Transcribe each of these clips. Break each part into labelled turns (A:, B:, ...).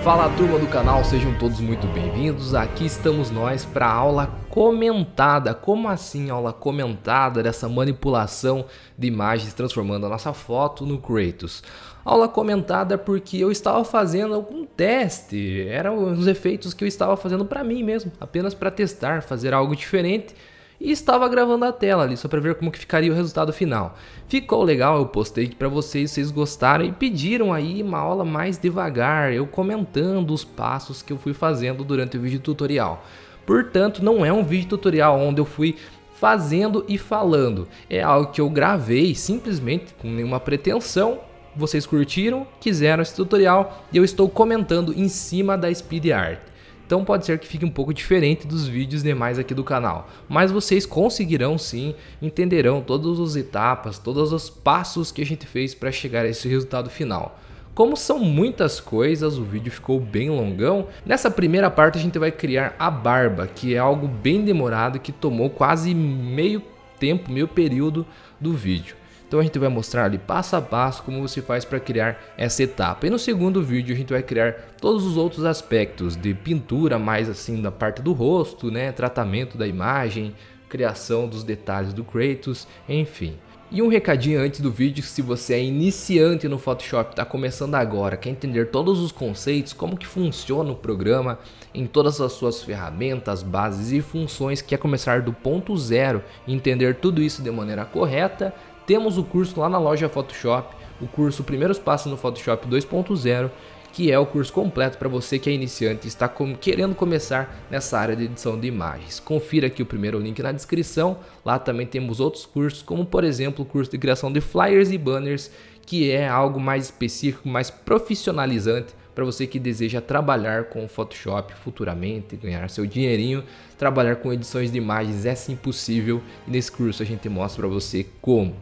A: Fala turma do canal, sejam todos muito bem-vindos. Aqui estamos nós para a aula comentada. Como assim aula comentada dessa manipulação de imagens transformando a nossa foto no Kratos? Aula comentada porque eu estava fazendo algum teste, eram os efeitos que eu estava fazendo para mim mesmo, apenas para testar, fazer algo diferente. E estava gravando a tela ali, só para ver como que ficaria o resultado final. Ficou legal, eu postei aqui para vocês, vocês gostaram e pediram aí uma aula mais devagar, eu comentando os passos que eu fui fazendo durante o vídeo tutorial. Portanto, não é um vídeo tutorial onde eu fui fazendo e falando, é algo que eu gravei simplesmente com nenhuma pretensão. Vocês curtiram, quiseram esse tutorial e eu estou comentando em cima da speed art. Então pode ser que fique um pouco diferente dos vídeos demais aqui do canal, mas vocês conseguirão sim, entenderão todas as etapas, todos os passos que a gente fez para chegar a esse resultado final. Como são muitas coisas, o vídeo ficou bem longão. Nessa primeira parte a gente vai criar a barba, que é algo bem demorado, que tomou quase meio tempo, meio período do vídeo. Então a gente vai mostrar ali passo a passo como você faz para criar essa etapa. E no segundo vídeo a gente vai criar todos os outros aspectos de pintura, mais assim da parte do rosto, né, tratamento da imagem, criação dos detalhes do Kratos, enfim. E um recadinho antes do vídeo, se você é iniciante no Photoshop, está começando agora, quer entender todos os conceitos, como que funciona o programa, em todas as suas ferramentas, bases e funções, quer começar do ponto zero e entender tudo isso de maneira correta, temos o curso lá na loja Photoshop, o curso Primeiros Passos no Photoshop 2.0, que é o curso completo para você que é iniciante e está querendo começar nessa área de edição de imagens. Confira aqui o primeiro link na descrição, lá também temos outros cursos, como por exemplo o curso de criação de flyers e banners, que é algo mais específico, mais profissionalizante para você que deseja trabalhar com o Photoshop futuramente, ganhar seu dinheirinho. Trabalhar com edições de imagens é sim possível e nesse curso a gente mostra para você como.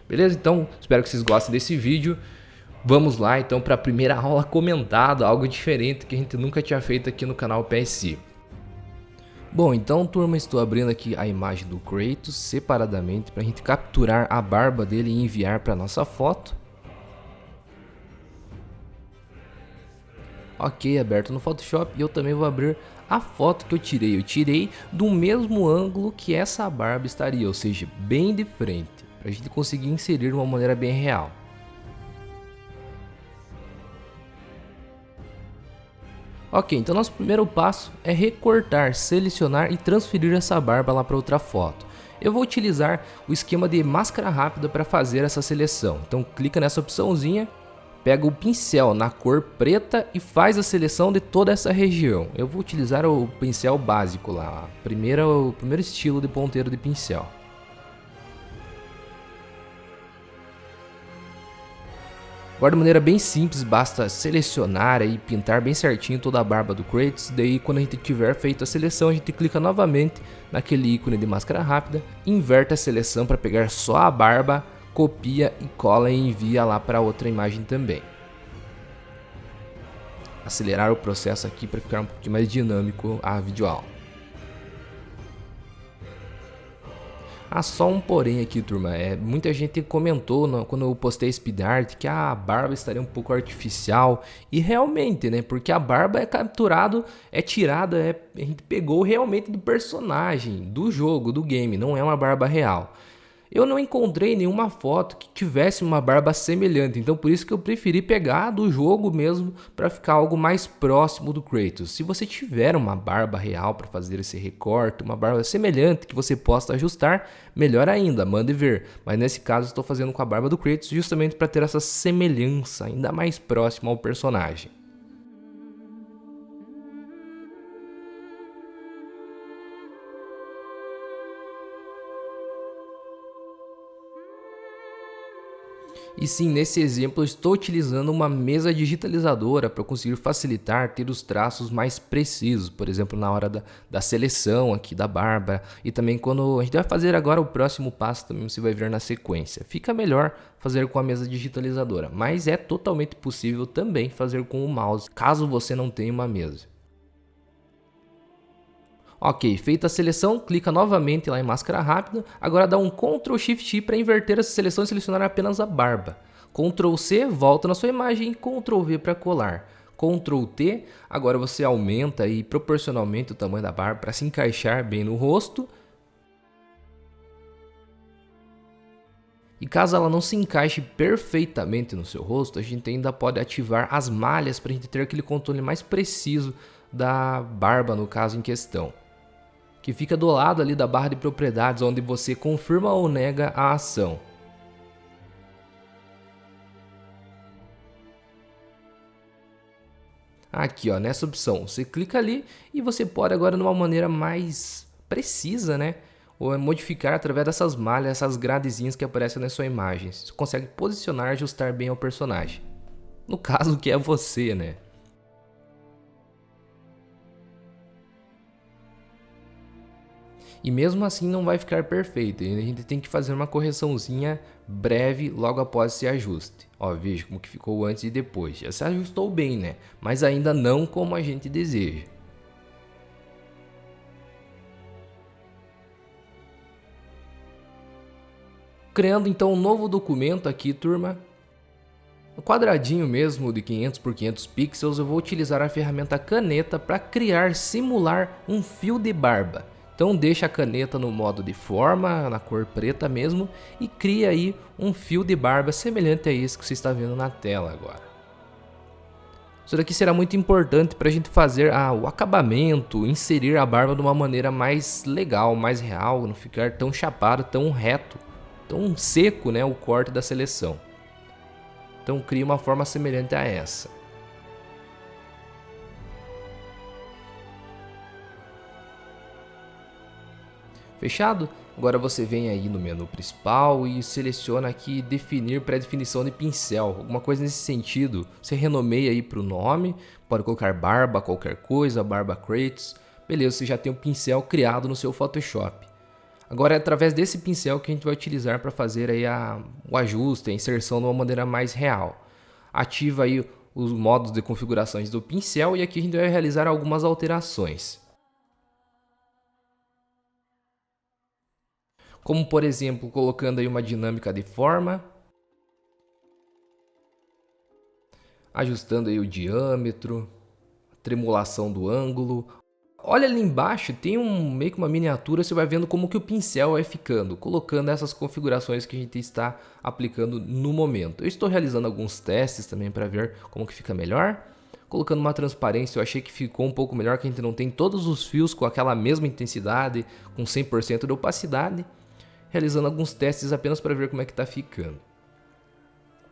A: Beleza? Então, espero que vocês gostem desse vídeo. Vamos lá então para a primeira aula comentada, algo diferente que a gente nunca tinha feito aqui no canal PSI. Bom, então turma, estou abrindo aqui a imagem do Kratos separadamente para a gente capturar a barba dele e enviar para nossa foto. Ok, aberto no Photoshop, e eu também vou abrir a foto que eu tirei. Eu tirei do mesmo ângulo que essa barba estaria, ou seja, bem de frente, para a gente conseguir inserir de uma maneira bem real. Ok, então nosso primeiro passo é recortar, selecionar e transferir essa barba lá para outra foto. Eu vou utilizar o esquema de máscara rápida para fazer essa seleção. Então clica nessa opçãozinha, pega o pincel na cor preta e faz a seleção de toda essa região. Eu vou utilizar o pincel básico lá, o primeiro estilo de ponteiro de pincel. Agora de maneira bem simples, basta selecionar e pintar bem certinho toda a barba do Kratos. Daí quando a gente tiver feito a seleção, a gente clica novamente naquele ícone de máscara rápida, inverte a seleção para pegar só a barba, copia e cola e envia lá para outra imagem também. Acelerar o processo aqui para ficar um pouquinho mais dinâmico a videoaula. Só um porém aqui, turma, muita gente comentou quando eu postei Speed Art que a barba estaria um pouco artificial, e realmente, né, porque a barba é capturado, é tirada, a gente pegou realmente do personagem, do jogo, do game, não é uma barba real. Eu não encontrei nenhuma foto que tivesse uma barba semelhante, então por isso que eu preferi pegar do jogo mesmo para ficar algo mais próximo do Kratos. Se você tiver uma barba real para fazer esse recorte, uma barba semelhante que você possa ajustar, melhor ainda, mande ver. Mas nesse caso estou fazendo com a barba do Kratos justamente para ter essa semelhança ainda mais próxima ao personagem. E sim, nesse exemplo eu estou utilizando uma mesa digitalizadora para conseguir facilitar ter os traços mais precisos, por exemplo na hora da seleção aqui da barba, e também quando a gente vai fazer agora o próximo passo, também você vai ver na sequência. Fica melhor fazer com a mesa digitalizadora, mas é totalmente possível também fazer com o mouse, caso você não tenha uma mesa. Ok, feita a seleção, clica novamente lá em máscara rápida, agora dá um Ctrl Shift I para inverter essa seleção e selecionar apenas a barba. Ctrl C, volta na sua imagem e Ctrl V para colar. Ctrl T, agora você aumenta aí proporcionalmente o tamanho da barba para se encaixar bem no rosto. E caso ela não se encaixe perfeitamente no seu rosto, a gente ainda pode ativar as malhas para a gente ter aquele controle mais preciso da barba, no caso em questão, que fica do lado ali da barra de propriedades, onde você confirma ou nega a ação. Aqui, ó, nessa opção, você clica ali e você pode agora, de uma maneira mais precisa, né, ou modificar através dessas malhas, essas gradezinhas que aparecem na sua imagem. Você consegue posicionar e ajustar bem ao personagem. No caso, que é você, né? E mesmo assim não vai ficar perfeito, a gente tem que fazer uma correçãozinha breve logo após esse ajuste. Ó, veja como que ficou antes e depois. Já se ajustou bem, né? Mas ainda não como a gente deseja. Criando então um novo documento aqui, turma. No quadradinho mesmo de 500 por 500 pixels, eu vou utilizar a ferramenta caneta para criar, simular um fio de barba. Então deixa a caneta no modo de forma, na cor preta mesmo, e cria aí um fio de barba semelhante a esse que você está vendo na tela agora. Isso daqui será muito importante para a gente fazer o acabamento, inserir a barba de uma maneira mais legal, mais real, não ficar tão chapado, tão reto, tão seco, né, o corte da seleção. Então crie uma forma semelhante a essa. Fechado? Agora você vem aí no menu principal e seleciona aqui definir pré-definição de pincel, alguma coisa nesse sentido. Você renomeia aí para o nome, pode colocar barba qualquer coisa, barba Kratos. Beleza, você já tem um pincel criado no seu Photoshop. Agora é através desse pincel que a gente vai utilizar para fazer aí o ajuste, a inserção de uma maneira mais real. Ativa aí os modos de configurações do pincel e aqui a gente vai realizar algumas alterações. Como por exemplo, colocando aí uma dinâmica de forma, ajustando aí o diâmetro, tremulação do ângulo. Olha ali embaixo, tem meio que uma miniatura, você vai vendo como que o pincel vai ficando, colocando essas configurações que a gente está aplicando no momento. Eu estou realizando alguns testes também para ver como que fica melhor. Colocando uma transparência, eu achei que ficou um pouco melhor, que a gente não tem todos os fios com aquela mesma intensidade, com 100% de opacidade. Realizando alguns testes apenas para ver como é que está ficando.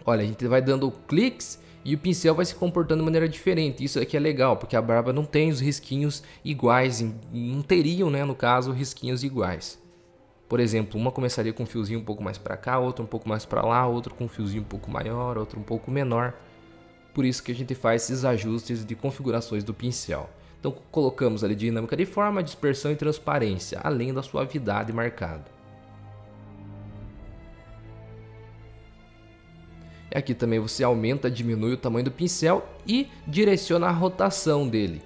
A: Olha, a gente vai dando cliques e o pincel vai se comportando de maneira diferente. Isso aqui é legal, porque a barba não tem os risquinhos iguais, não teriam, né, no caso, risquinhos iguais. Por exemplo, uma começaria com um fiozinho um pouco mais para cá, outra um pouco mais para lá, outro com um fiozinho um pouco maior, outro um pouco menor. Por isso que a gente faz esses ajustes de configurações do pincel. Então colocamos ali dinâmica de forma, dispersão e transparência, além da suavidade marcada. Aqui também você aumenta, diminui o tamanho do pincel e direciona a rotação dele.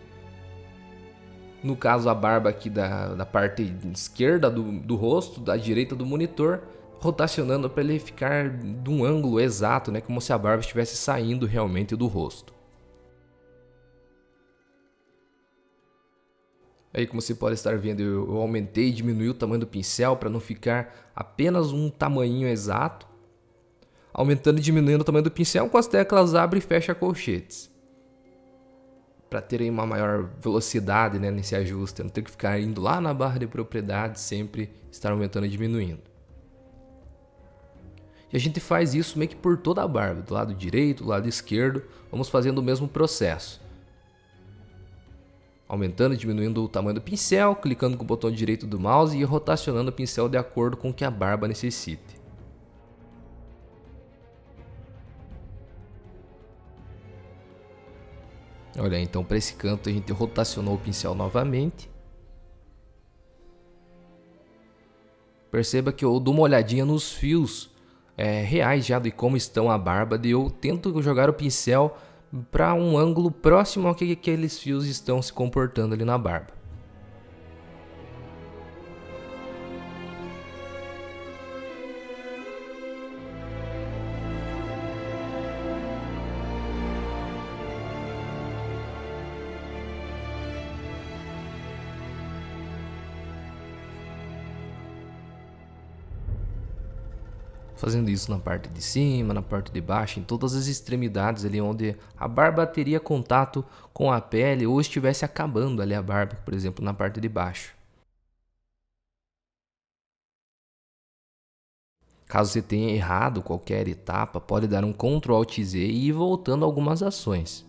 A: No caso, a barba aqui da parte esquerda do rosto, da direita do monitor, rotacionando para ele ficar de um ângulo exato, né, como se a barba estivesse saindo realmente do rosto. Aí, como você pode estar vendo, eu aumentei e diminui o tamanho do pincel para não ficar apenas um tamanho exato. Aumentando e diminuindo o tamanho do pincel, com as teclas abre e fecha colchetes. Para terem uma maior velocidade, né, nesse ajuste, não ter que ficar indo lá na barra de propriedades, sempre estar aumentando e diminuindo. E a gente faz isso meio que por toda a barba, do lado direito, do lado esquerdo, vamos fazendo o mesmo processo. Aumentando e diminuindo o tamanho do pincel, clicando com o botão direito do mouse e rotacionando o pincel de acordo com o que a barba necessite. Olha, então para esse canto a gente rotacionou o pincel novamente. Perceba que eu dou uma olhadinha nos fios reais já de como estão a barba. E eu tento jogar o pincel para um ângulo próximo ao que aqueles fios estão se comportando ali na barba. Fazendo isso na parte de cima, na parte de baixo, em todas as extremidades ali onde a barba teria contato com a pele ou estivesse acabando ali a barba, por exemplo, na parte de baixo. Caso você tenha errado qualquer etapa, pode dar um Ctrl Alt Z e ir voltando algumas ações.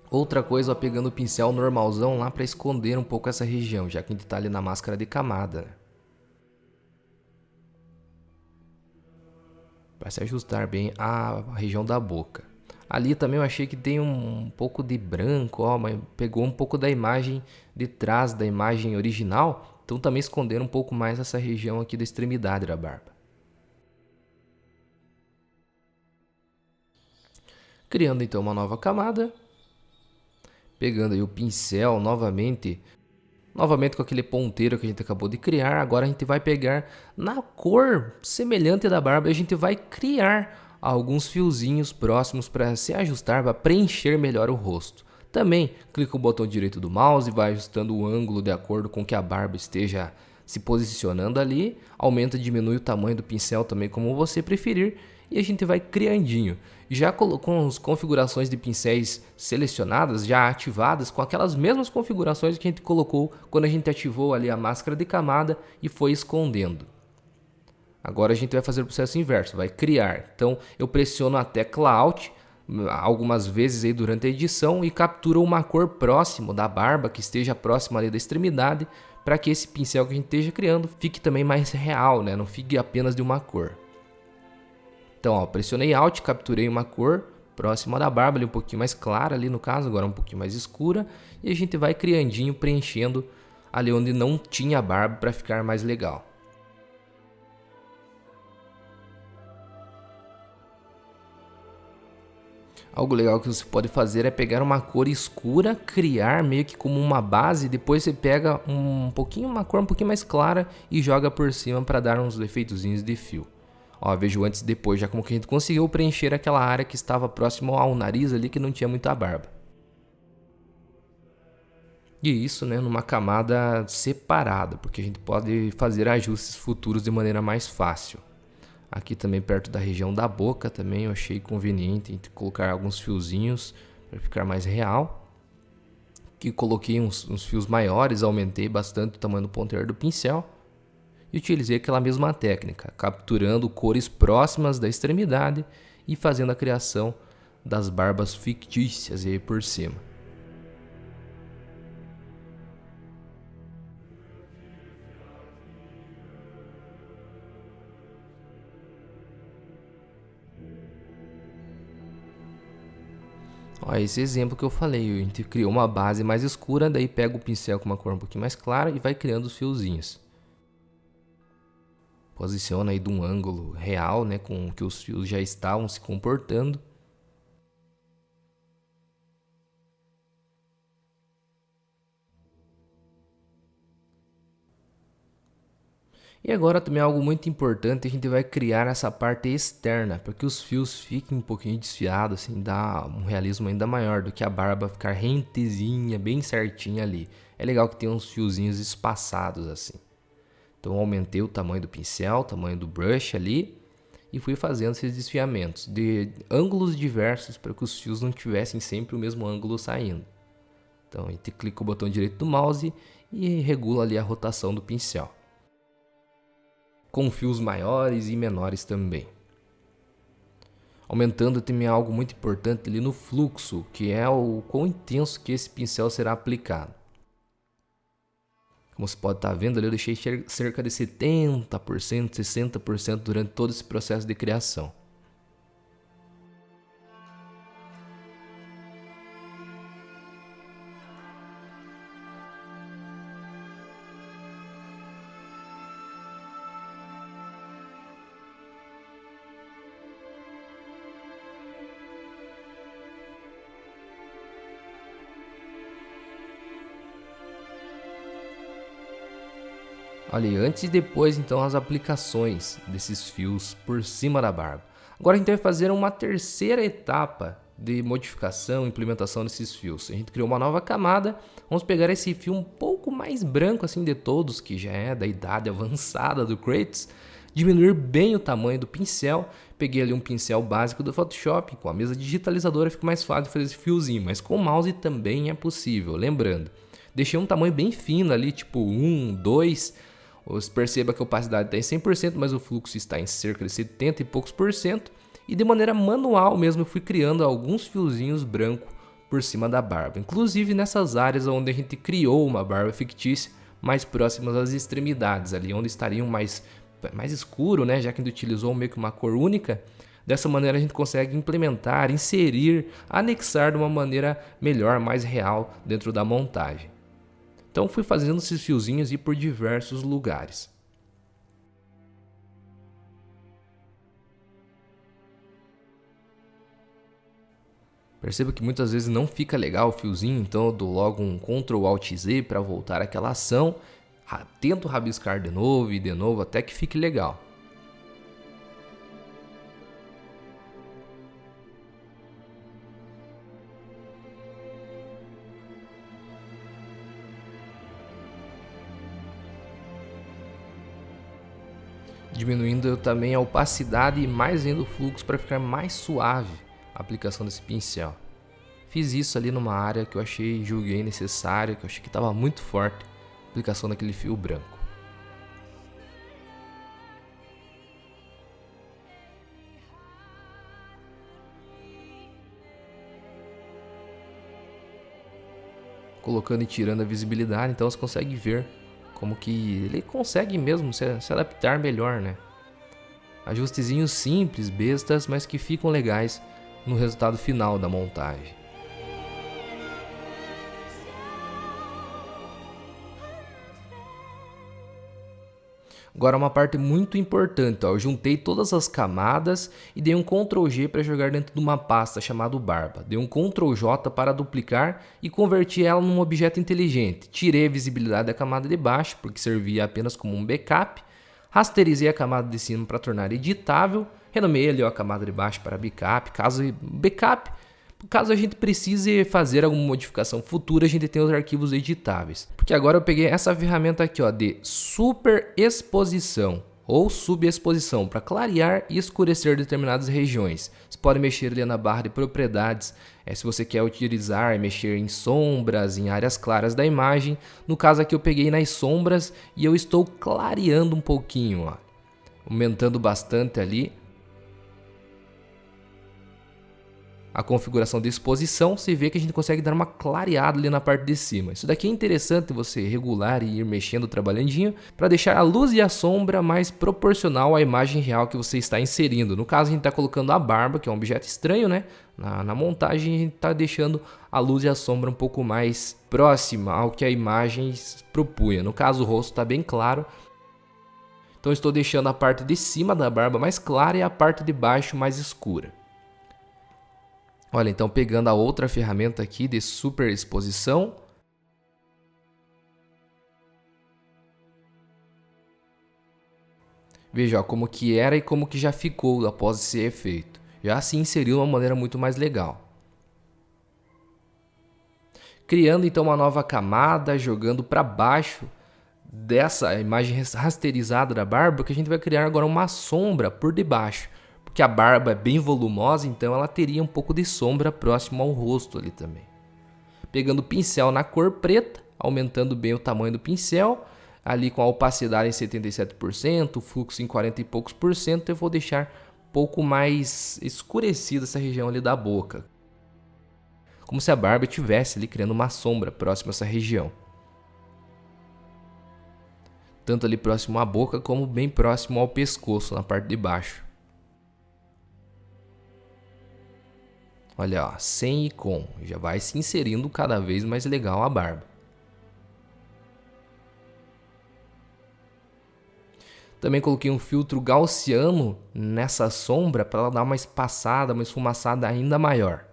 A: Outra coisa, ó, pegando o pincel normalzão lá para esconder um pouco essa região, já que a gente tá ali na máscara de camada, né? Para se ajustar bem a região da boca. Ali também eu achei que tem um pouco de branco, ó, mas pegou um pouco da imagem de trás da imagem original, então também escondendo um pouco mais essa região aqui da extremidade da barba. Criando então uma nova camada, pegando aí o pincel novamente com aquele ponteiro que a gente acabou de criar. Agora a gente vai pegar na cor semelhante da barba e a gente vai criar alguns fiozinhos próximos para se ajustar, para preencher melhor o rosto. Também clica o botão direito do mouse e vai ajustando o ângulo de acordo com que a barba esteja se posicionando ali. Aumenta e diminui o tamanho do pincel também como você preferir. E a gente vai criandinho. Já com as configurações de pincéis selecionadas, já ativadas, com aquelas mesmas configurações que a gente colocou quando a gente ativou ali a máscara de camada e foi escondendo. Agora a gente vai fazer o processo inverso, vai criar. Então eu pressiono a tecla Alt algumas vezes aí durante a edição e captura uma cor próximo da barba, que esteja próxima ali da extremidade, para que esse pincel que a gente esteja criando fique também mais real, né? Não fique apenas de uma cor. Então, ó, pressionei Alt, capturei uma cor próxima da barba, ali um pouquinho mais clara ali no caso, agora um pouquinho mais escura, e a gente vai criandinho, preenchendo ali onde não tinha barba para ficar mais legal. Algo legal que você pode fazer é pegar uma cor escura, criar meio que como uma base, depois você pega uma cor um pouquinho mais clara e joga por cima para dar uns efeitozinhos de fio. Ó, vejo antes e depois, já como que a gente conseguiu preencher aquela área que estava próximo ao nariz ali, que não tinha muita barba. E isso, né, numa camada separada, porque a gente pode fazer ajustes futuros de maneira mais fácil. Aqui também perto da região da boca também eu achei conveniente colocar alguns fiozinhos para ficar mais real. Aqui coloquei uns fios maiores, aumentei bastante o tamanho do ponteiro do pincel. E utilizei aquela mesma técnica, capturando cores próximas da extremidade e fazendo a criação das barbas fictícias aí por cima. Ó, esse exemplo que eu falei, a gente criou uma base mais escura, daí pega o pincel com uma cor um pouquinho mais clara e vai criando os fiozinhos. Posiciona aí de um ângulo real, né, com que os fios já estavam se comportando. E agora também algo muito importante, a gente vai criar essa parte externa, para que os fios fiquem um pouquinho desfiados, assim, dá um realismo ainda maior do que a barba ficar rentezinha, bem certinha ali. É legal que tem uns fiozinhos espaçados assim. Então eu aumentei o tamanho do pincel, o tamanho do brush ali e fui fazendo esses desfiamentos de ângulos diversos para que os fios não tivessem sempre o mesmo ângulo saindo. Então a gente clica o botão direito do mouse e regula ali a rotação do pincel, com fios maiores e menores também. Aumentando também algo muito importante ali no fluxo, que é o quão intenso que esse pincel será aplicado. Como você pode estar vendo ali, eu deixei cerca de 70%, 60% durante todo esse processo de criação. Olha, e antes e depois então as aplicações desses fios por cima da barba. Agora a gente vai fazer uma terceira etapa de modificação e implementação desses fios. A gente criou uma nova camada, vamos pegar esse fio um pouco mais branco assim de todos, que já é da idade avançada do Kratos, diminuir bem o tamanho do pincel. Peguei ali um pincel básico do Photoshop, com a mesa digitalizadora fica mais fácil de fazer esse fiozinho, mas com o mouse também é possível, lembrando. Deixei um tamanho bem fino ali, tipo 1, 2. Perceba que a opacidade está em 100%, mas o fluxo está em cerca de 70 e poucos por cento. E de maneira manual mesmo eu fui criando alguns fiozinhos brancos por cima da barba. Inclusive nessas áreas onde a gente criou uma barba fictícia, mais próximas às extremidades, ali onde estariam mais escuro, né? Já que a gente utilizou meio que uma cor única. Dessa maneira a gente consegue implementar, inserir, anexar de uma maneira melhor, mais real dentro da montagem. Então fui fazendo esses fiozinhos e por diversos lugares. Perceba que muitas vezes não fica legal o fiozinho, então eu dou logo um Ctrl Alt Z para voltar àquela ação. Tento rabiscar de novo e de novo até que fique legal. Diminuindo também a opacidade e mais ainda o fluxo para ficar mais suave a aplicação desse pincel. Fiz isso ali numa área que eu julguei necessária, que eu achei que estava muito forte a aplicação daquele fio branco. Colocando e tirando a visibilidade, então você consegue ver como que ele consegue mesmo se adaptar melhor, né? Ajustezinhos simples, bestas, mas que ficam legais no resultado final da montagem. Agora uma parte muito importante, ó, eu juntei todas as camadas e dei um Ctrl G para jogar dentro de uma pasta chamada barba. Dei um Ctrl J para duplicar e converti ela num objeto inteligente. Tirei a visibilidade da camada de baixo, porque servia apenas como um backup. Rasterizei a camada de cima para tornar editável. Renomeei ali a camada de baixo para backup. Caso a gente precise fazer alguma modificação futura, a gente tem os arquivos editáveis. Porque agora eu peguei essa ferramenta aqui, ó, de superexposição ou subexposição para clarear e escurecer determinadas regiões. Você pode mexer ali na barra de propriedades, se você quer utilizar, mexer em sombras, em áreas claras da imagem. No caso aqui eu peguei nas sombras e eu estou clareando um pouquinho, ó, aumentando bastante ali a configuração de exposição. Você vê que a gente consegue dar uma clareada ali na parte de cima. Isso daqui é interessante você regular e ir mexendo, trabalhandinho, para deixar a luz e a sombra mais proporcional à imagem real que você está inserindo. No caso, a gente está colocando a barba, que é um objeto estranho, né? Na montagem, a gente está deixando a luz e a sombra um pouco mais próxima ao que a imagem propunha. No caso, o rosto está bem claro. Então, estou deixando a parte de cima da barba mais clara e a parte de baixo mais escura. Olha, então pegando a outra ferramenta aqui de superexposição. Veja ó, como que era e como que já ficou após esse efeito. Já se inseriu de uma maneira muito mais legal. Criando então uma nova camada, jogando para baixo dessa imagem rasterizada da barba, que a gente vai criar agora uma sombra por debaixo. Que a barba é bem volumosa, então ela teria um pouco de sombra próximo ao rosto ali também. Pegando o pincel na cor preta, aumentando bem o tamanho do pincel, ali com a opacidade em 77%, o fluxo em 40 e poucos por cento, eu vou deixar um pouco mais escurecida essa região ali da boca. Como se a barba estivesse ali criando uma sombra próxima a essa região. Tanto ali próximo à boca, como bem próximo ao pescoço, na parte de baixo. Olha, ó, sem e com, já vai se inserindo cada vez mais legal a barba. Também coloquei um filtro gaussiano nessa sombra para ela dar uma espaçada, uma esfumaçada ainda maior.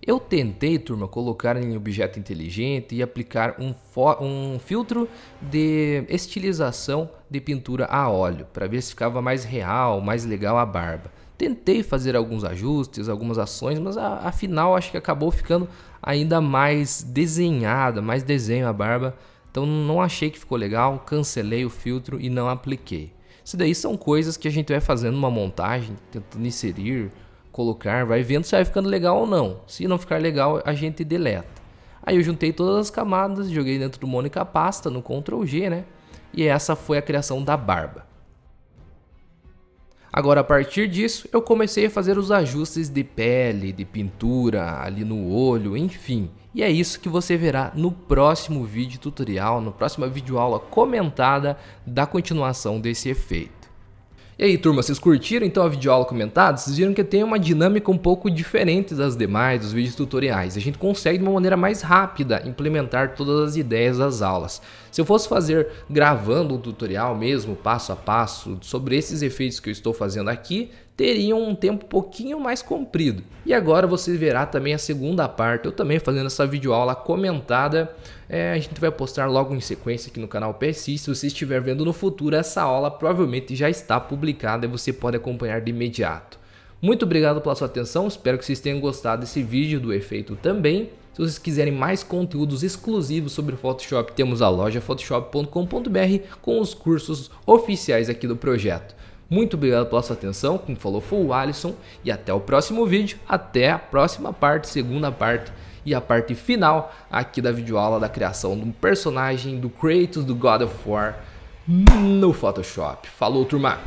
A: Eu tentei, turma, colocar em objeto inteligente e aplicar um filtro de estilização de pintura a óleo, para ver se ficava mais real, mais legal a barba. Tentei fazer alguns ajustes, algumas ações, mas afinal acho que acabou ficando ainda mais desenhada, mais desenho a barba. Então não achei que ficou legal, cancelei o filtro e não apliquei. Isso daí são coisas que a gente vai fazendo uma montagem, tentando inserir, colocar, vai vendo se vai ficando legal ou não. Se não ficar legal, a gente deleta. Aí eu juntei todas as camadas, joguei dentro do Monica Pasta, no Ctrl G, né? E essa foi a criação da barba. Agora, a partir disso, eu comecei a fazer os ajustes de pele, de pintura, ali no olho, enfim. E é isso que você verá no próximo vídeo tutorial, na próxima videoaula comentada da continuação desse efeito. E aí, turma, vocês curtiram então a videoaula comentada? Vocês viram que tem uma dinâmica um pouco diferente das demais, dos vídeos tutoriais. A gente consegue de uma maneira mais rápida implementar todas as ideias das aulas. Se eu fosse fazer gravando um tutorial mesmo, passo a passo, sobre esses efeitos que eu estou fazendo aqui, teria um tempo um pouquinho mais comprido. E agora você verá também a segunda parte, eu também fazendo essa videoaula comentada. A gente vai postar logo em sequência aqui no canal PSI. Se você estiver vendo no futuro, essa aula provavelmente já está publicada e você pode acompanhar de imediato. Muito obrigado pela sua atenção, espero que vocês tenham gostado desse vídeo do efeito também. Se vocês quiserem mais conteúdos exclusivos sobre Photoshop, temos a loja photoshop.com.br com os cursos oficiais aqui do projeto. Muito obrigado pela sua atenção, quem falou foi o Alisson e até o próximo vídeo, até a próxima parte, segunda parte e a parte final aqui da videoaula da criação de um personagem do Kratos do God of War no Photoshop. Falou, turma!